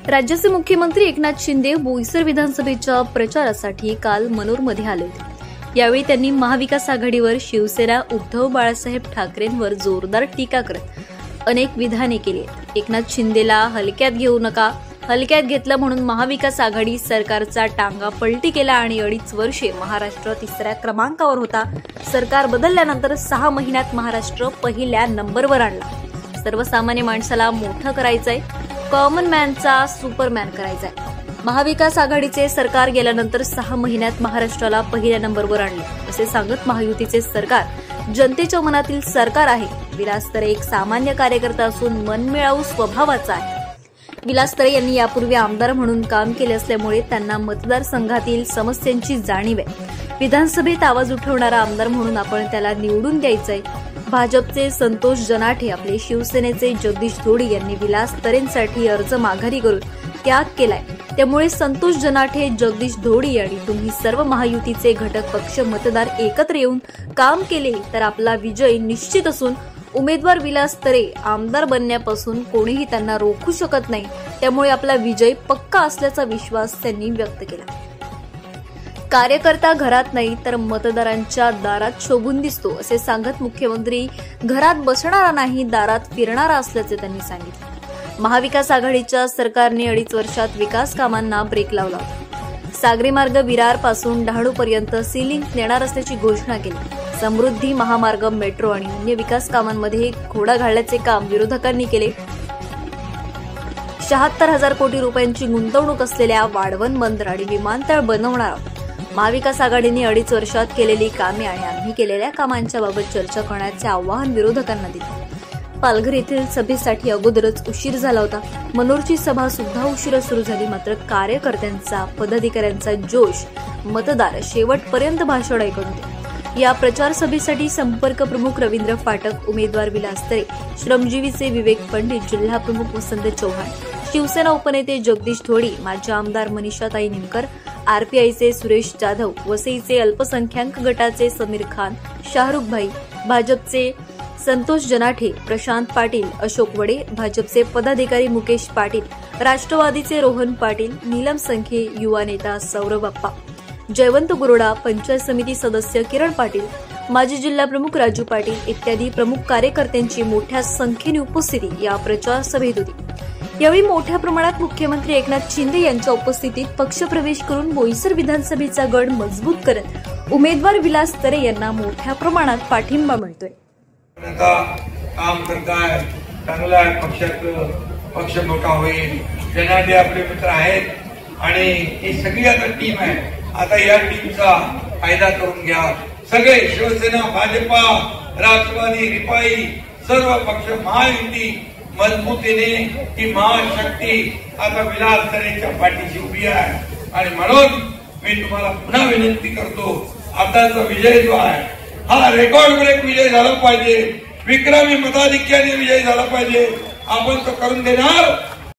राज्याचे मुख्यमंत्री एकनाथ शिंदे बोईसर विधानसभेच्या प्रचारासाठी काल मनोरमध्ये आले होते। यावेळी त्यांनी महाविकास आघाडीवर शिवसेना उद्धव बाळासाहेब ठाकरेंवर जोरदार टीका करत अनेक विधाने केली। एकनाथ शिंदेला हलक्यात घेऊ नका, हलक्यात घेतलं म्हणून महाविकास आघाडी सरकारचा टांगा पलटी केला आणि 2.5 वर्षे महाराष्ट्र 3ऱ्या क्रमांकावर होता। सरकार बदलल्यानंतर 6 महिन्यात महाराष्ट्र पहिल्या नंबरवर आणला। सर्वसामान्य माणसाला मोठं करायचंय, कॉमन मॅनचा सुपरमॅन करायचाय। महाविकास आघाडीचे सरकार गेल्यानंतर 6 महिन्यात महाराष्ट्राला पहिल्या नंबरवर आणले असे सांगत महायुतीचे सरकार जनतेच्या मनातील सरकार आहे। विलास तरे एक सामान्य कार्यकर्ता असून मनमिळावू स्वभावाचा आहे। विलास तरे यांनी यापूर्वी आमदार म्हणून काम केले असल्यामुळे त्यांना मतदारसंघातील समस्यांची जाणीव आहे। विधानसभेत आवाज उठवणारा आमदार म्हणून आपण त्याला निवडून द्यायचंय। भाजपचे संतोष जनाठे, आपले शिवसेनेचे जगदीश धोडी यांनी विलास तरेंसाठी अर्ज माघारी करून त्याग केलाय। त्यामुळे संतोष जनाठे, जगदीश धोडी आणि तुम्ही सर्व महायुतीचे घटक पक्ष मतदार एकत्र येऊन काम केले तर आपला विजय निश्चित असून उमेदवार विलास तरे आमदार बनण्यापासून कोणीही त्यांना रोखू शकत नाही। त्यामुळे आपला विजय पक्का असल्याचा विश्वास त्यांनी व्यक्त केला। कार्यकर्ता घरात नाही तर मतदारांच्या दारात शोभून दिसतो असे सांगत मुख्यमंत्री घरात बसणारा नाही, दारात फिरणारा असल्याचे त्यांनी सांगितले। महाविकास आघाडीच्या सरकारने 2.5 वर्षात विकास कामांना ब्रेक लावला होता। सागरी मार्ग विरार पासून डहाणूपर्यंत सीलिंग नेणार असल्याची घोषणा केली। समृद्धी महामार्ग, मेट्रो आणि अन्य विकास कामांमध्ये घोडा घालण्याचे काम विरोधकांनी केले। 76,000 कोटी रुपयांची गुंतवणूक असलेल्या वाढवण बंदर आणि विमानतळ बनवणार महाविकास आघाडीने 2.5 वर्षात केलेली कामे आणि आम्ही केलेल्या कामांच्या बाबत चर्चा करण्याचे आवाहन विरोधकांना दिले। पालघर येथील सभेसाठी अगोदरच उशीर झाला होता। मनोरची सभा सुद्धा उशिरा सुरू झाली। मात्र कार्यकर्त्यांचा, पदाधिकाऱ्यांचा जोश, मतदार शेवटपर्यंत भाषण ऐकत होते। या प्रचार सभेसाठी संपर्क प्रमुख रवींद्र फाटक, उमेदवार विलास तरे, श्रमजीवीचे विवेक पंडित, जिल्हा प्रमुख वसंत चव्हाण, शिवसेना उपनेते जगदीश धोडी, माजी आमदार मनीषाताई निमकर, आरपीआयचे सुरेश जाधव, वसईचे अल्पसंख्याक गटाचे समीर खान, शाहरुख भाई, भाजपचे संतोष जनाठे, प्रशांत पाटील, अशोक वडे, भाजपचे पदाधिकारी मुकेश पाटील, राष्ट्रवादीचे रोहन पाटील, नीलम संखे, युवा नेता सौरभ अप्पा, जयवंत गुरोडा, पंचायत समिती सदस्य किरण पाटील, माजी जिल्हा प्रमुख राजू पाटील इत्यादी प्रमुख कार्यकर्त्यांची मोठ्या संख्येने उपस्थिती या प्रचार सभेत होती। यावेळी मोठ्या प्रमाणात मुख्यमंत्री एकनाथ शिंदे यांच्या उपस्थितीत पक्षप्रवेश करून बोईसर विधानसभेचा गड मजबूत करत उमेदवार विलास तरे यांना मोठ्या प्रमाणात पाठिंबा मिळतोय। काम करताय, चांगला पक्ष मोठा होईल, जनादे आपले मित्र आहेत आणि ही सगळी आता टीम आहे। आता या टीमचा फायदा करून घ्या। सगळे शिवसेना, भाजपा, राष्ट्रवादी, रिपाई सर्व पक्ष महायुती मजबूतीने ही महाशक्ती आता विलास तरेंच्या पाठीशी उभी आहे। आणि म्हणून मी तुम्हाला पुन्हा विनंती करतो, आताचा विजय जो आहे हा रेकॉर्ड ब्रेक विजय झाला पाहिजे, विक्रमी मताधिक्याने विजय झाला पाहिजे। आपण तो करून देणार